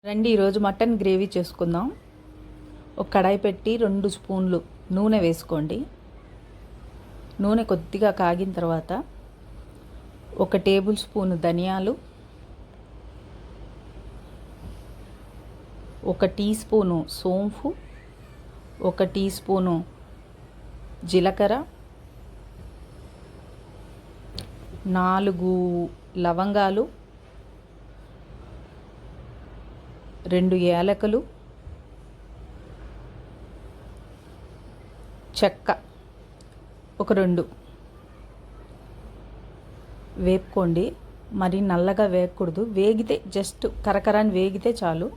రండి ఈరోజు mutton gravy చేసుకుందాం. ఒక కడాయి పెట్టి 2 స్పూన్లు నూనె వేసుకోండి. నూనె కొద్దిగా కాగిన తర్వాత 1 టేబుల్ స్పూన్ ధనియాలు, 1 టీ స్పూను సోంపు, 1 టీ స్పూను జీలకర్ర, 4 లవంగాలు, 2 యాలకులు, చెక్క ఒక 2 వేపుకోండి. మరి నల్లగా వేగకూడదు, వేగితే జస్ట్ కరకరాన్ని వేగితే చాలు.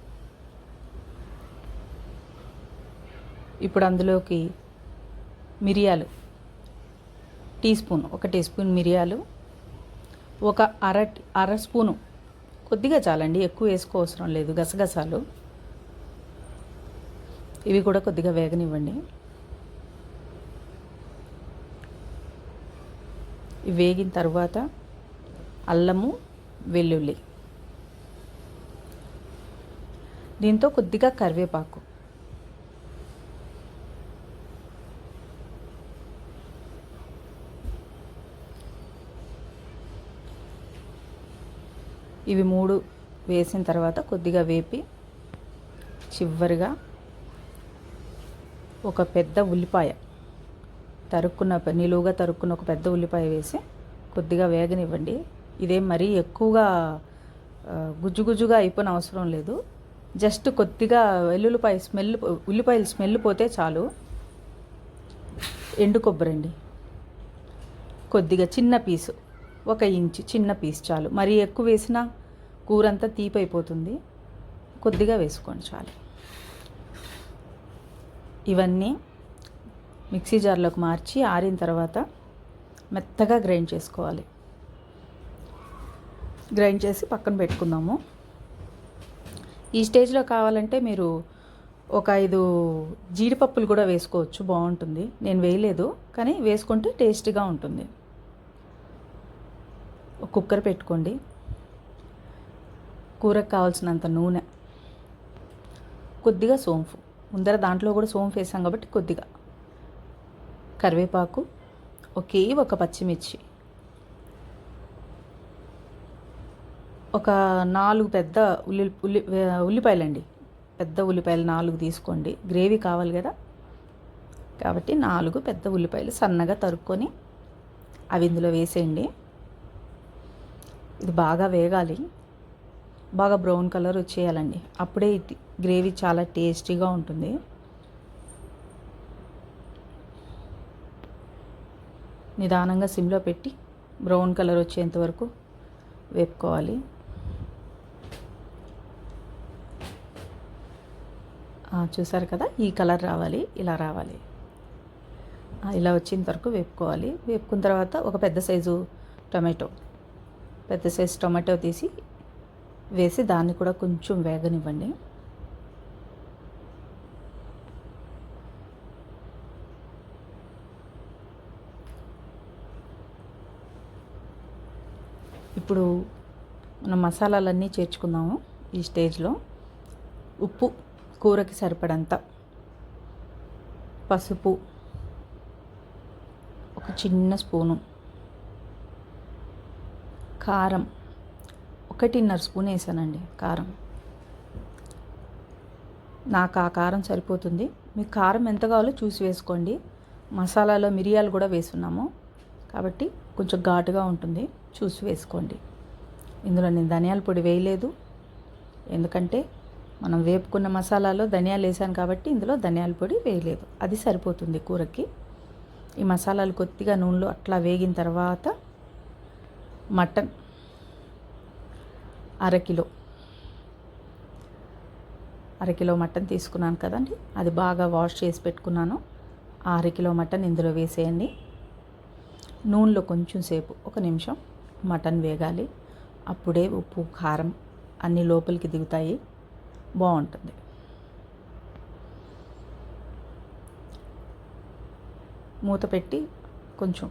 ఇప్పుడు అందులోకి మిరియాలు ఒక టీ స్పూన్ మిరియాలు, ఒక అర స్పూను, కొద్దిగా చాలండి, ఎక్కువ వేసుకోవసరం లేదు, గసగసాలు. ఇవి కూడా కొద్దిగా వేగనివ్వండి. ఇవి వేగిన తర్వాత అల్లము, వెల్లుల్లి, దీంతో కొద్దిగా కరివేపాకు, ఇవి 3 వేసిన తర్వాత కొద్దిగా వేపి చివరిగా ఒక పెద్ద ఉల్లిపాయ నిలువుగా తరుక్కున్న ఒక పెద్ద ఉల్లిపాయ వేసి కొద్దిగా వేగనివ్వండి. ఇదేం మరీ ఎక్కువగా గుజ్జుగా అయిపోయిన అవసరం లేదు. జస్ట్ కొద్దిగా ఉల్లిపాయలు స్మెల్ పోతే చాలు. ఎండు కొబ్బరి అండి, కొద్దిగా చిన్న పీసు, 1 ఇంచు చిన్న పీస్ చాలు. మరీ ఎక్కువ వేసినా కూర అంతా తీపి అయిపోతుంది, కొద్దిగా వేసుకోండి చాలు. ఇవన్నీ మిక్సీ జార్లోకి మార్చి ఆరిన తర్వాత మెత్తగా గ్రైండ్ చేసుకోవాలి. గ్రైండ్ చేసి పక్కన పెట్టుకుందాము. ఈ స్టేజ్లో కావాలంటే మీరు ఒక 5 జీడిపప్పులు కూడా వేసుకోవచ్చు, బాగుంటుంది. నేను వేయలేదు, కానీ వేసుకుంటే టేస్టీగా ఉంటుంది. ఒక కుక్కర్ పెట్టుకోండి. కూరకు కావాల్సినంత నూనె, కొద్దిగా సోంపు, ముందర దాంట్లో కూడా సోంపు వేసాం కాబట్టి కొద్దిగా కరివేపాకు, ఒక పచ్చిమిర్చి, ఒక 4 పెద్ద ఉల్లిపాయలండి, పెద్ద ఉల్లిపాయలు 4 తీసుకోండి. గ్రేవీ కావాలి కదా కాబట్టి 4 పెద్ద ఉల్లిపాయలు సన్నగా తరుక్కొని అవి ఇందులో వేసేయండి. ఇది బాగా వేగాలి, బాగా బ్రౌన్ కలర్ వచ్చేయాలండి. అప్పుడే ఇది గ్రేవీ చాలా టేస్టీగా ఉంటుంది. నిదానంగా సిమ్లో పెట్టి బ్రౌన్ కలర్ వచ్చేంత వరకు వేపుకోవాలి. చూసారు కదా, ఈ కలర్ రావాలి, ఇలా రావాలి. ఇలా వచ్చేంత వరకు వేపుకోవాలి. వేపుకున్న తర్వాత ఒక పెద్ద సైజు టొమాటో తీసి వేసి దాన్ని కూడా కొంచెం వేగనివ్వండి. ఇప్పుడు మనం మసాలాలన్నీ చేర్చుకుందాము. ఈ స్టేజ్లో ఉప్పు కూరకి సరిపడంత, పసుపు ఒక చిన్న స్పూను, కారం 1.5 స్పూన్ వేసానండి. కారం నాకు ఆ కారం సరిపోతుంది. మీకు కారం ఎంత కావాలో చూసి వేసుకోండి. మసాలాలో మిరియాలు కూడా వేస్తున్నాము కాబట్టి కొంచెం ఘాటుగా ఉంటుంది, చూసి వేసుకోండి. ఇందులో నేను ధనియాల పొడి వేయలేదు, ఎందుకంటే మనం వేపుకున్న మసాలాలో ధనియాలు వేసాను కాబట్టి ఇందులో ధనియాల పొడి వేయలేదు. అది సరిపోతుంది కూరకి. ఈ మసాలాలు కొద్దిగా నూనెలో అట్లా వేగిన తర్వాత మటన్ అరకిలో మటన్ తీసుకున్నాను కదండి, అది బాగా వాష్ చేసి పెట్టుకున్నాను. ఆ అరకిలో మటన్ ఇందులో వేసేయండి. నూనెలో కొంచెం సేపు 1 నిమిషం మటన్ వేగాలి. అప్పుడే ఉప్పు కారం అన్నీ లోపలికి దిగుతాయి, బాగుంటుంది. మూత పెట్టి కొంచెం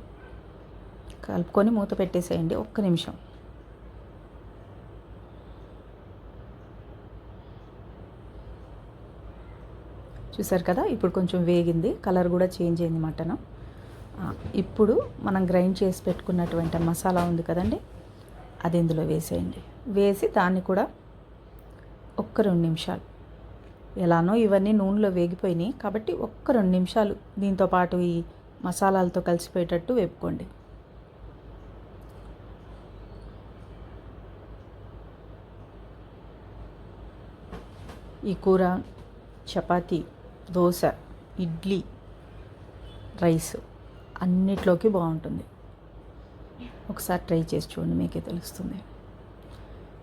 కలుపుకొని మూత పెట్టేసేయండి 1 నిమిషం. చూసారు కదా, ఇప్పుడు కొంచెం వేగింది, కలర్ కూడా చేంజ్ అయింది మటన్. ఇప్పుడు మనం గ్రైండ్ చేసి పెట్టుకున్నటువంటి మసాలా ఉంది కదండి, అది ఇందులో వేసేయండి. వేసి దాన్ని కూడా ఒక్క 2 నిమిషాలు, ఎలానో ఇవన్నీ నూనెలో వేగిపోయినాయి కాబట్టి ఒక్క 2 నిమిషాలు దీంతో పాటు ఈ మసాలాలతో కలిసిపోయేటట్టు వేపుకోండి. ఈ కూర చపాతీ, దోశ, ఇడ్లీ, రైస్ అన్నిట్లోకి బాగుంటుంది. ఒకసారి ట్రై చేసి చూడండి, మీకే తెలుస్తుంది.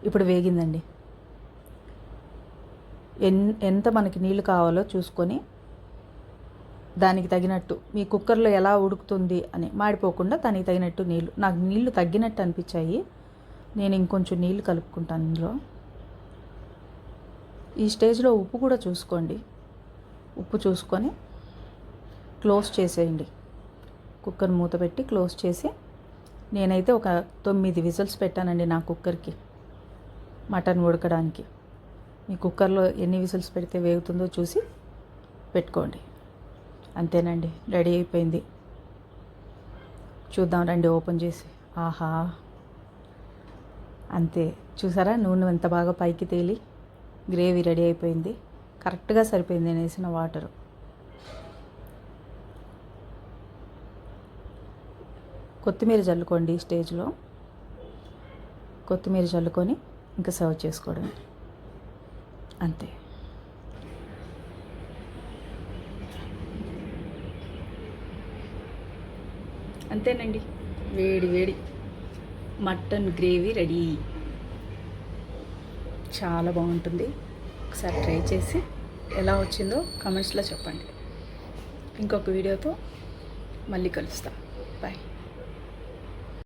ఇప్పుడు వేగిందండి. ఎంత మనకి నీళ్ళు కావాలో చూసుకొని దానికి తగినట్టు, మీ కుక్కర్లో ఎలా ఉడుకుతుంది అని మాడిపోకుండా దానికి తగినట్టు నీళ్ళు. నాకు నీళ్ళు తగ్గినట్టు అనిపించాయి, నేను ఇంకొంచెం నీళ్ళు కలుపుకుంటాను ఇందులో. ఈ స్టేజ్లో ఉప్పు కూడా చూసుకోండి. ఉప్పు చూసుకొని క్లోజ్ చేసేయండి. కుక్కర్ మూత పెట్టి క్లోజ్ చేసి, నేనైతే ఒక 9 విజిల్స్ పెట్టానండి నా కుక్కర్కి మటన్ ఉడకడానికి. మీ కుక్కర్లో ఎన్ని విజిల్స్ పెడితే వేగుతుందో చూసి పెట్టుకోండి. అంతేనండి, రెడీ అయిపోయింది. చూద్దాం రండి ఓపెన్ చేసి. ఆహా, అంతే. చూసారా నూనె ఎంత బాగా పైకి తేలి గ్రేవీ రెడీ అయిపోయింది. కరెక్ట్గా సరిపోయింది నేను వేసిన వాటరు. కొత్తిమీర చల్లుకోండి ఈ స్టేజ్లో. కొత్తిమీర చల్లుకొని ఇంకా సర్వ్ చేసుకోవడమే, అంతే. అంతేనండి, వేడి వేడి మటన్ గ్రేవీ రెడీ. చాలా బాగుంటుంది. ఒకసారి ట్రై చేసి ఎలా వచ్చిందో కామెంట్స్లో చెప్పండి. ఇంకొక వీడియోతో మళ్ళీ కలుస్తాం. బాయ్.